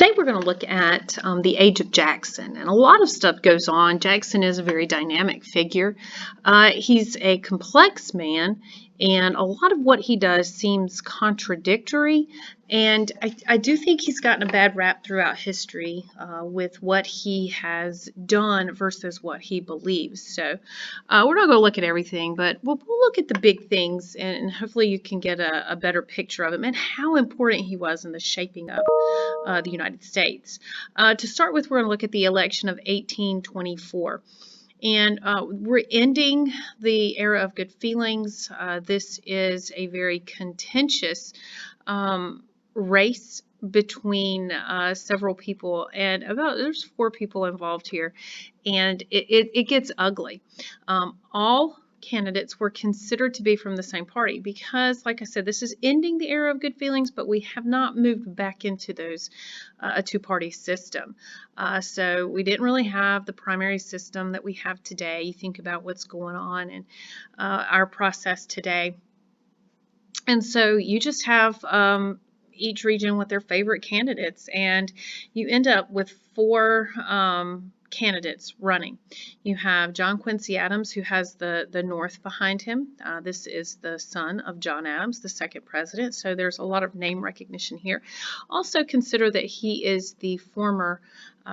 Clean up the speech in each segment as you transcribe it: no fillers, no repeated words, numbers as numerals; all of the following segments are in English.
Today we're going to look at the age of Jackson, and a lot of stuff goes on. Jackson is a very dynamic figure. He's a complex man, and a lot of what he does seems contradictory, and I do think he's gotten a bad rap throughout history with what he has done versus what he believes. So we're not going to look at everything, but we'll look at the big things, and hopefully you can get a better picture of him and how important he was in the shaping up the United States. To start with, we're going to look at the election of 1824. And we're ending the era of good feelings. This is a very contentious race between several people, and there's 4 people involved here, and it gets ugly. All candidates were considered to be from the same party because, like I said, this is ending the era of good feelings, but we have not moved back into those a two-party system. So we didn't really have the primary system that we have today. You think about what's going on in our process today. And so you just have each region with their favorite candidates, and you end up with 4 candidates running. You have John Quincy Adams, who has the North behind him. This is the son of John Adams, the second president, so there's a lot of name recognition here. Also consider that he is the former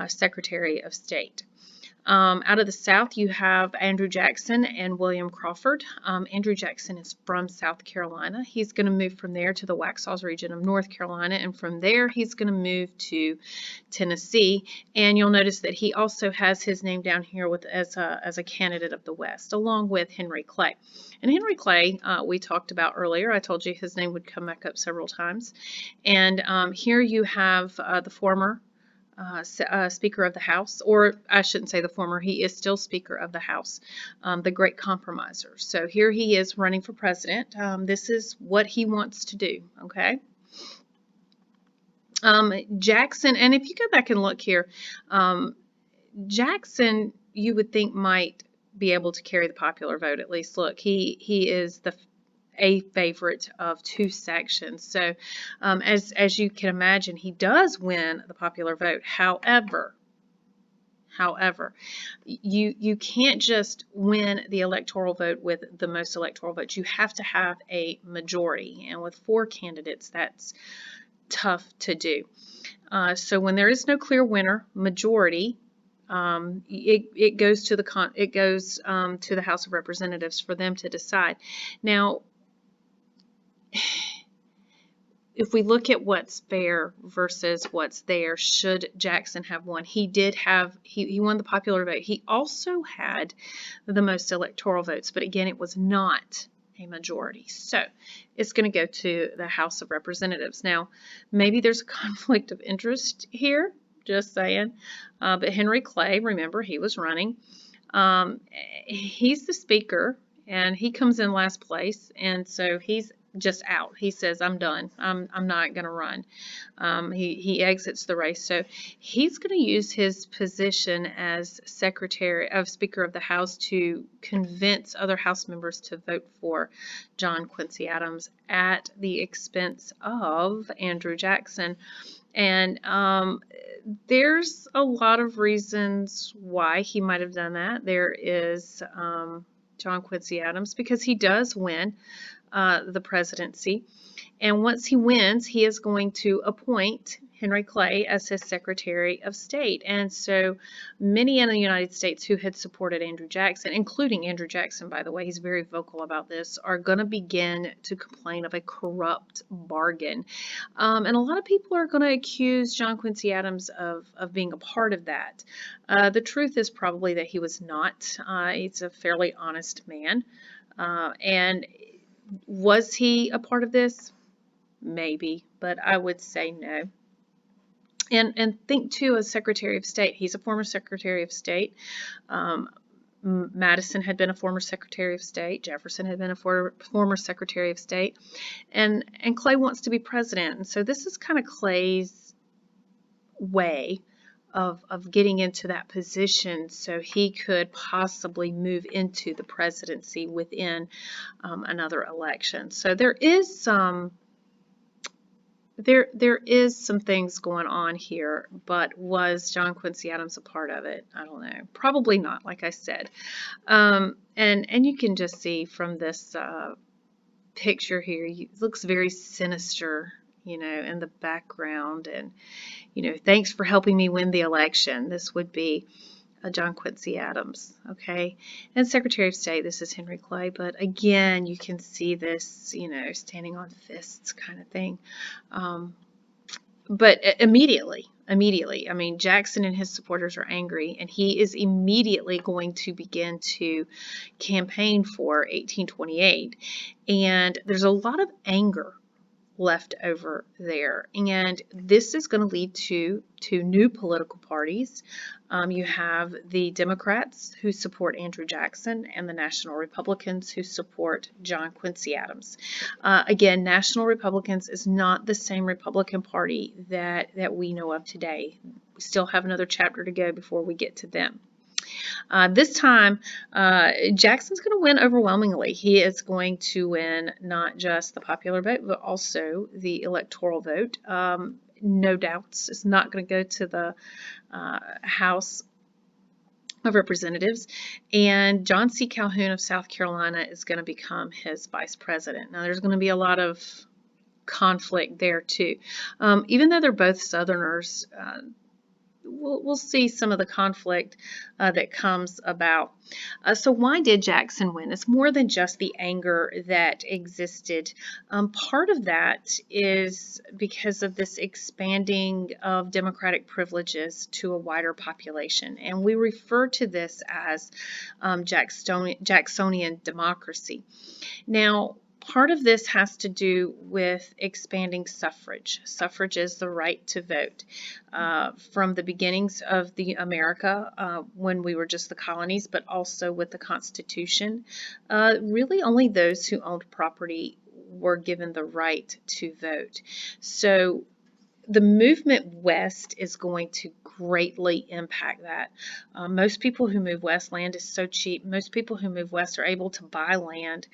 Secretary of State. Out of the South, you have Andrew Jackson and William Crawford. Andrew Jackson is from South Carolina. He's going to move from there to the Waxhaws region of North Carolina, and from there he's going to move to Tennessee. And you'll notice that he also has his name down here as a candidate of the West, along with Henry Clay. And Henry Clay, we talked about earlier. I told you his name would come back up several times. And here you have the former Speaker of the House, or I shouldn't say the former, he is still Speaker of the House, the great compromiser. So here he is running for president. This is what he wants to do, okay? Jackson, and if you go back and look here, Jackson, you would think might be able to carry the popular vote, at least. Look, he is a favorite of 2 sections. So as you can imagine, he does win the popular vote. However, you can't just win the electoral vote with the most electoral votes. You have to have a majority. And with 4 candidates, that's tough to do. So when there is no clear winner, majority, it goes to the House of Representatives for them to decide. Now, if we look at what's fair versus what's there, should Jackson have won? He did have, he won the popular vote. He also had the most electoral votes, but again, it was not a majority. So it's going to go to the House of Representatives. Now, maybe there's a conflict of interest here, just saying. But Henry Clay, remember, he was running. He's the Speaker, and he comes in last place, and so he's just out. He says, I'm done. I'm not going to run. He exits the race. So he's going to use his position as Speaker of the House to convince other House members to vote for John Quincy Adams at the expense of Andrew Jackson. And there's a lot of reasons why he might have done that. There is John Quincy Adams, because he does win the presidency, and once he wins, he is going to appoint Henry Clay as his Secretary of State. And so many in the United States who had supported Andrew Jackson, including Andrew Jackson, by the way, he's very vocal about this, are going to begin to complain of a corrupt bargain. And a lot of people are going to accuse John Quincy Adams of being a part of that. The truth is probably that he was not. He's a fairly honest man. And was he a part of this? Maybe, but I would say no. And think too, as Secretary of State, he's a former Secretary of State. Madison had been a former Secretary of State. Jefferson had been a former Secretary of State. And Clay wants to be president. And so this is kind of Clay's way of getting into that position so he could possibly move into the presidency within another election. So there is some there is some things going on here, but was John Quincy Adams a part of it? I don't know. Probably not, like I said. And you can just see from this picture here, it looks very sinister, in the background. And, thanks for helping me win the election. This would be John Quincy Adams, okay? And Secretary of State, this is Henry Clay. But again, you can see this, standing on fists kind of thing. But immediately, I mean, Jackson and his supporters are angry, and he is immediately going to begin to campaign for 1828. And there's a lot of anger left over there, and this is going to lead to new political parties. You have the Democrats who support Andrew Jackson and the National Republicans who support John Quincy Adams. Again, National Republicans is not the same Republican Party that we know of today. We still have another chapter to go before we get to them. This time, Jackson's going to win overwhelmingly. He is going to win not just the popular vote, but also the electoral vote. No doubts. It's not going to go to the House of Representatives. And John C. Calhoun of South Carolina is going to become his vice president. Now, there's going to be a lot of conflict there, too. Even though they're both Southerners, we'll see some of the conflict that comes about. So why did Jackson win? It's more than just the anger that existed. Part of that is because of this expanding of democratic privileges to a wider population. And we refer to this as Jacksonian democracy. Now, part of this has to do with expanding suffrage. Suffrage is the right to vote. From the beginnings of the America, when we were just the colonies, but also with the Constitution, really only those who owned property were given the right to vote. So the movement west is going to greatly impact that. Most people who move west, land is so cheap. Most people who move west are able to buy land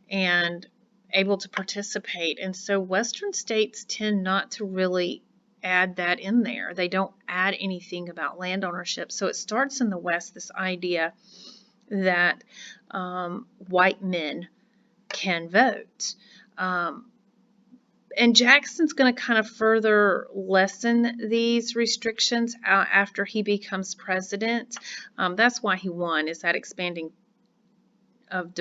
and able to participate. And so western states tend not to really add that in there. They don't add anything about land ownership. So it starts in the West, this idea that white men can vote. And Jackson's going to kind of further lessen these restrictions after he becomes president. That's why he won, is that expanding of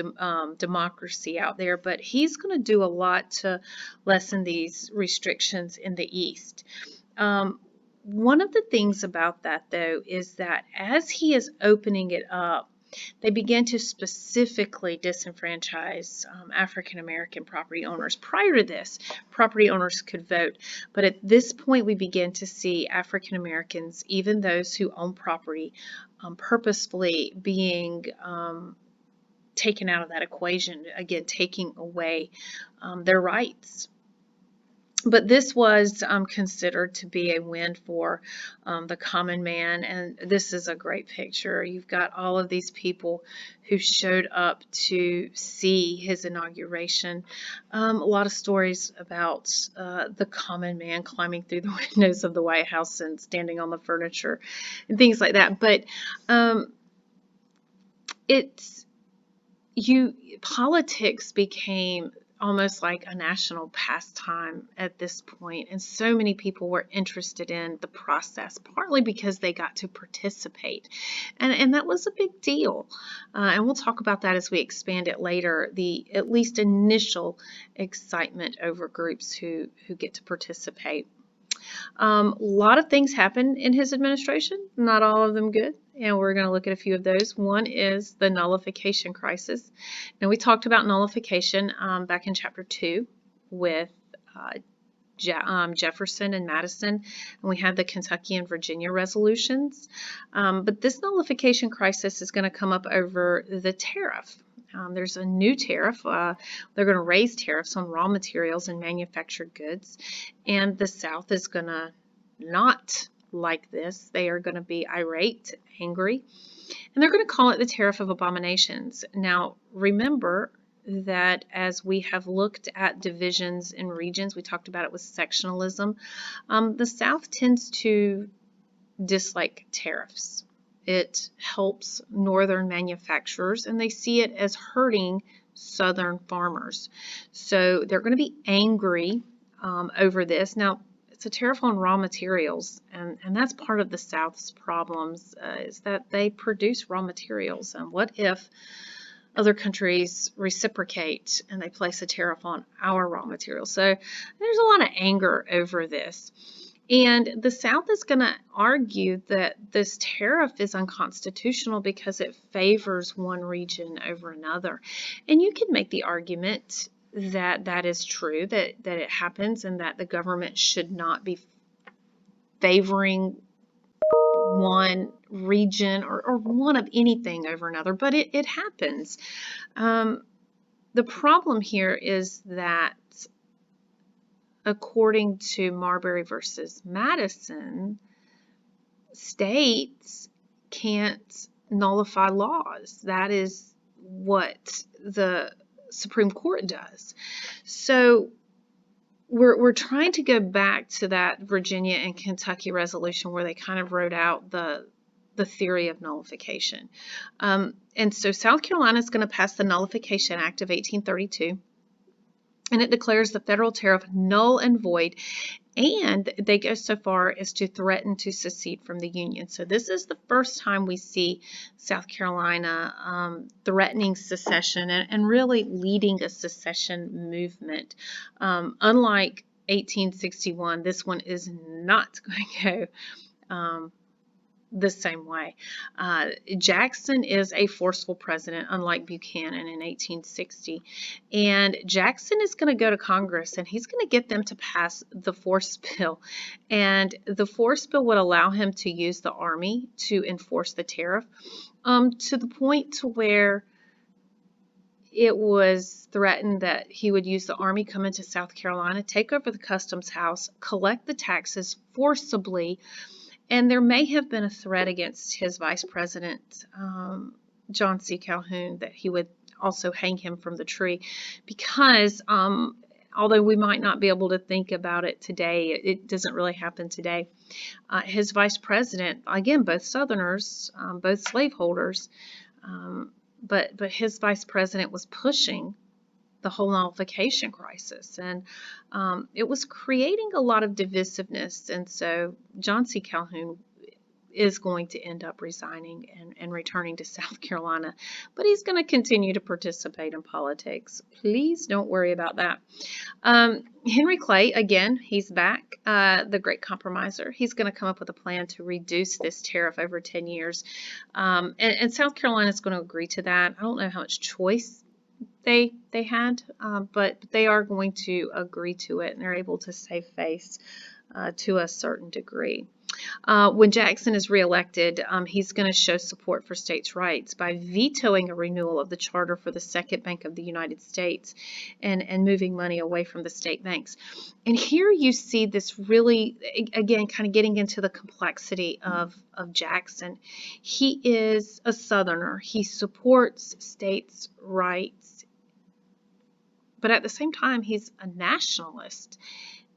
democracy out there. But he's going to do a lot to lessen these restrictions in the East. One of the things about that, though, is that as he is opening it up, they began to specifically disenfranchise African American property owners. Prior to this, property owners could vote, but at this point we begin to see African Americans, even those who own property, purposefully being taken out of that equation, again, taking away their rights. But this was considered to be a win for the common man, and this is a great picture. You've got all of these people who showed up to see his inauguration. A lot of stories about the common man climbing through the windows of the White House and standing on the furniture and things like that. But politics became almost like a national pastime at this point, and so many people were interested in the process, partly because they got to participate, and that was a big deal. And we'll talk about that as we expand it later, the at least initial excitement over groups who get to participate. A lot of things happened in his administration, not all of them good, and we're going to look at a few of those. One is the Nullification Crisis. Now, we talked about nullification back in Chapter 2 with Jefferson and Madison, and we had the Kentucky and Virginia resolutions. But this Nullification Crisis is going to come up over the tariff. There's a new tariff. They're going to raise tariffs on raw materials and manufactured goods, and the South is going to not like this. They are going to be irate, angry, and they're going to call it the Tariff of Abominations. Now, remember that as we have looked at divisions in regions, we talked about it with sectionalism, the South tends to dislike tariffs. It helps northern manufacturers, and they see it as hurting southern farmers. So they're going to be angry over this. Now, it's a tariff on raw materials, and that's part of the South's problems, is that they produce raw materials. And what if other countries reciprocate and they place a tariff on our raw materials? So there's a lot of anger over this. And the South is going to argue that this tariff is unconstitutional because it favors one region over another. And you can make the argument that that is true, that it happens, and that the government should not be favoring one region or one of anything over another, but it happens. The problem here is that according to Marbury versus Madison, states can't nullify laws. That is what the Supreme Court does. So we're trying to go back to that Virginia and Kentucky resolution where they kind of wrote out the theory of nullification. And so South Carolina is going to pass the Nullification Act of 1832. And it declares the federal tariff null and void, and they go so far as to threaten to secede from the Union. So this is the first time we see South Carolina threatening secession and really leading a secession movement. Unlike 1861, this one is not going to go the same way. Jackson is a forceful president, unlike Buchanan in 1860. And Jackson is going to go to Congress and he's going to get them to pass the force bill. And the force bill would allow him to use the Army to enforce the tariff to the point to where it was threatened that he would use the Army, come into South Carolina, take over the customs house, collect the taxes forcibly. And there may have been a threat against his vice president, John C. Calhoun, that he would also hang him from the tree because although we might not be able to think about it today, it doesn't really happen today. His vice president, again, both Southerners, both slaveholders, but his vice president was pushing the whole nullification crisis, and it was creating a lot of divisiveness. And so John C. Calhoun is going to end up resigning and returning to South Carolina, but he's going to continue to participate in politics. Please don't worry about that. Henry Clay, again, he's back, the great compromiser. He's going to come up with a plan to reduce this tariff over 10 years, and South Carolina is going to agree to that. I don't know how much choice they had, but they are going to agree to it, and they're able to save face to a certain degree. When Jackson is reelected, he's going to show support for states' rights by vetoing a renewal of the charter for the Second Bank of the United States and moving money away from the state banks. And here you see this really, again, kind of getting into the complexity of Jackson. He is a Southerner. He supports states' rights, but at the same time, he's a nationalist.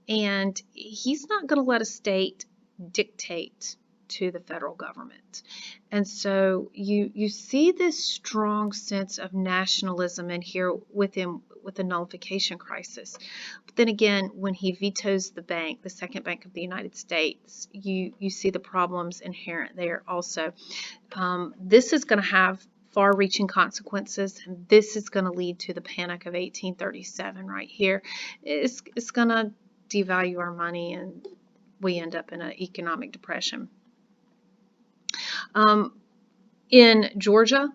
And he's not going to let a state dictate to the federal government. And so you see this strong sense of nationalism in here with him with the nullification crisis. But then again, when he vetoes the bank, the Second Bank of the United States, you see the problems inherent there also. This is going to have far-reaching consequences, and this is going to lead to the Panic of 1837 right here. It's going to devalue our money, and we end up in an economic depression. In Georgia,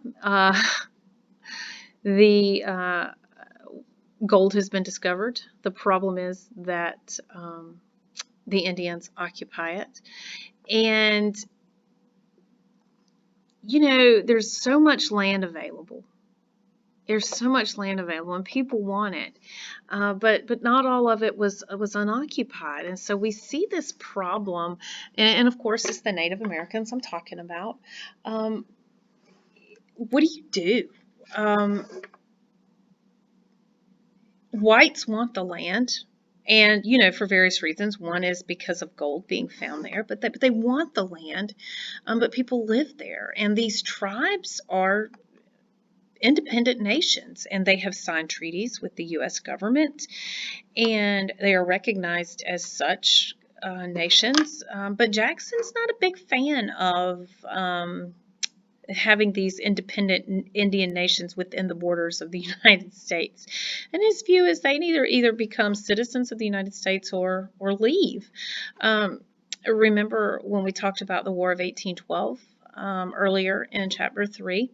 the gold has been discovered. The problem is that the Indians occupy it. And, you know, there's so much land available. There's so much land available, and people want it, but not all of it was unoccupied, and so we see this problem, and of course it's the Native Americans I'm talking about. What do you do? whites want the land. And, for various reasons. One is because of gold being found there, but they want the land, but people live there. And these tribes are independent nations, and they have signed treaties with the U.S. government, and they are recognized as such nations. But Jackson's not a big fan of having these independent Indian nations within the borders of the United States. And his view is they either become citizens of the United States or leave. Remember when we talked about the War of 1812 earlier in Chapter 3?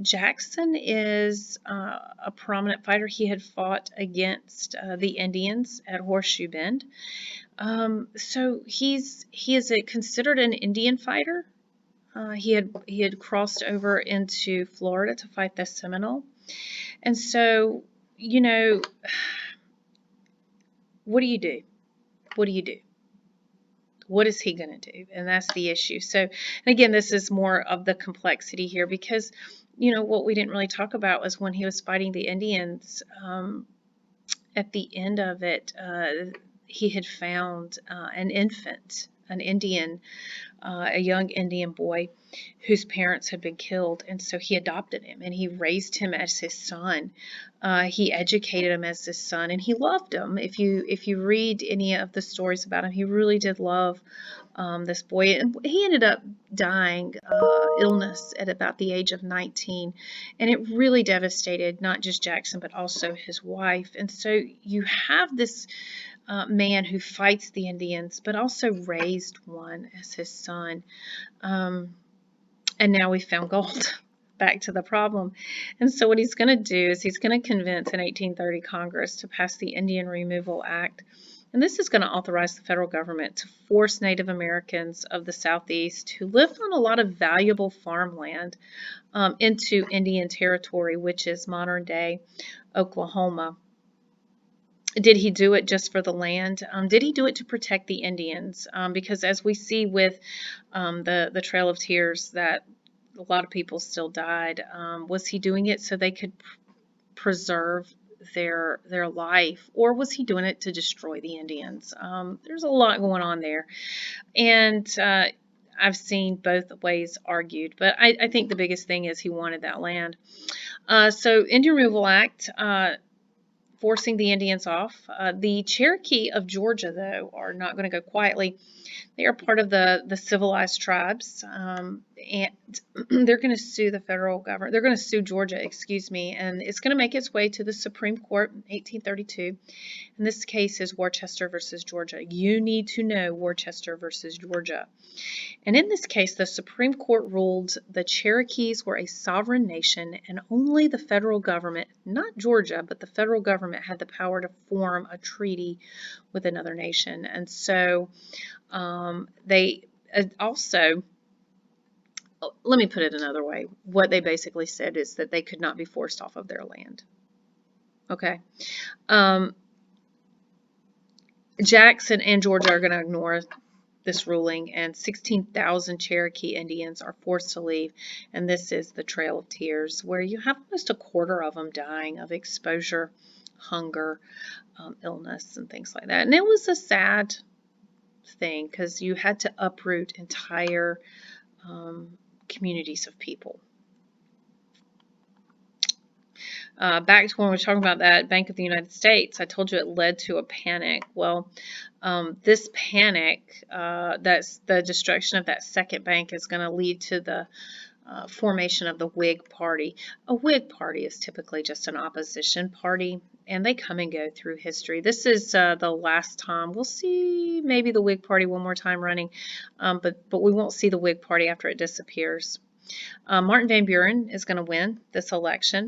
Jackson is a prominent fighter. He had fought against the Indians at Horseshoe Bend. So he is considered an Indian fighter. He had crossed over into Florida to fight the Seminole. And so, what do you do? What do you do? What is he going to do? And that's the issue. So, and again, this is more of the complexity here because, what we didn't really talk about was when he was fighting the Indians, at the end of it, he had found an infant, an Indian, a young Indian boy whose parents had been killed, and so he adopted him and he raised him as his son. He educated him as his son, and he loved him. If you read any of the stories about him, he really did love this boy. And he ended up dying illness at about the age of 19, and it really devastated not just Jackson but also his wife. And so you have this man who fights the Indians, but also raised one as his son. And now we found gold. Back to the problem. And so what he's going to do is he's going to convince an 1830 Congress to pass the Indian Removal Act. And this is going to authorize the federal government to force Native Americans of the Southeast who lived on a lot of valuable farmland into Indian territory, which is modern-day Oklahoma. Did he do it just for the land? Did he do it to protect the Indians? Because as we see with the Trail of Tears, that a lot of people still died. Was he doing it so they could preserve their life, or was he doing it to destroy the Indians? There's a lot going on there, and I've seen both ways argued, but I think the biggest thing is he wanted that land. So Indian Removal Act, forcing the Indians off. The Cherokee of Georgia, though, are not going to go quietly. They are part of the civilized tribes, and they're going to sue the federal government. They're going to sue Georgia, and it's going to make its way to the Supreme Court in 1832. And this case is Worcester versus Georgia. You need to know Worcester versus Georgia. And in this case, the Supreme Court ruled the Cherokees were a sovereign nation, and only the federal government, not Georgia, but the federal government had the power to form a treaty with another nation. And so they also, let me put it another way. What they basically said is that they could not be forced off of their land. Okay. Jackson and Georgia are going to ignore this ruling, and 16,000 Cherokee Indians are forced to leave, and this is the Trail of Tears, where you have almost a quarter of them dying of exposure, hunger, illness, and things like that. And it was a sad thing because you had to uproot entire communities of people. Back to when we were talking about that Bank of the United States, I told you it led to a panic. Well, this panic, that's the destruction of that second bank, is going to lead to the formation of the Whig Party. A Whig Party is typically just an opposition party, and they come and go through history. This is the last time. We'll see maybe the Whig Party one more time running, but we won't see the Whig Party after it disappears. Martin Van Buren is going to win this election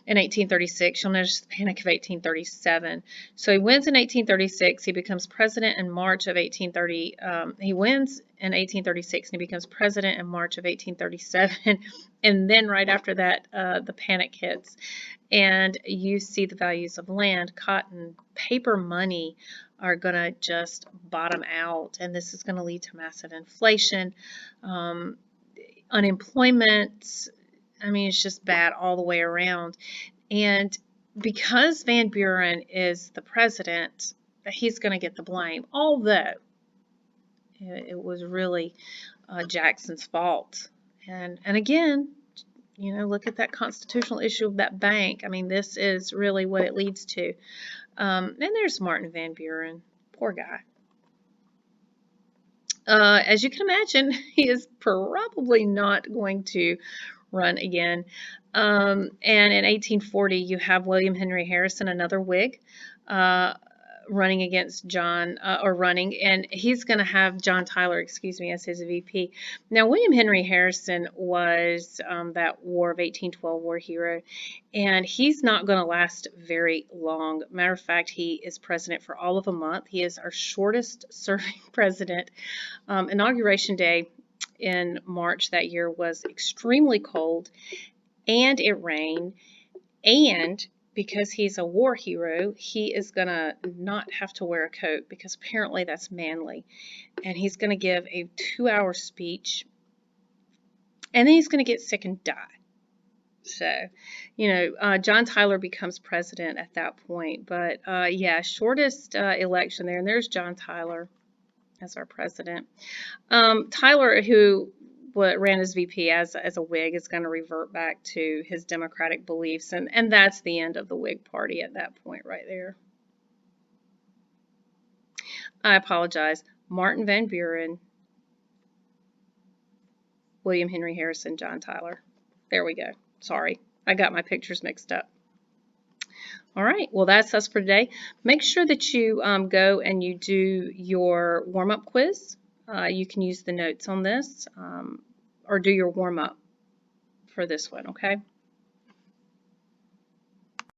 in 1836. You'll notice the Panic of 1837. So he wins in 1836. He becomes president in March of 1830. He wins in 1836 and he becomes president in March of 1837. And then right after that, the panic hits. And you see the values of land, cotton, paper money are going to just bottom out. And this is going to lead to massive inflation. Unemployment, I mean, it's just bad all the way around. And because Van Buren is the president, he's going to get the blame, although it was really Jackson's fault. And again, look at that constitutional issue of that bank. I mean, this is really what it leads to. And there's Martin Van Buren. Poor guy. As you can imagine, he is probably not going to run again. And in 1840, you have William Henry Harrison, another Whig, running against and he's going to have John Tyler, as his VP. Now, William Henry Harrison was that War of 1812 war hero, and he's not going to last very long. Matter of fact, he is president for all of a month. He is our shortest serving president. Inauguration Day in March that year was extremely cold, and it rained, and because he's a war hero, he is going to not have to wear a coat because apparently that's manly. And he's going to give a 2-hour speech, and then he's going to get sick and die. So, John Tyler becomes president at that point. But, yeah, shortest election there. And there's John Tyler as our president. Tyler, who ran as VP as a Whig, is going to revert back to his Democratic beliefs, and that's the end of the Whig Party at that point right there. I apologize. Martin Van Buren, William Henry Harrison, John Tyler. There we go. Sorry, I got my pictures mixed up. All right, well, that's us for today. Make sure that you go and you do your warm-up quiz. You can use the notes on this or do your warm-up for this one, okay?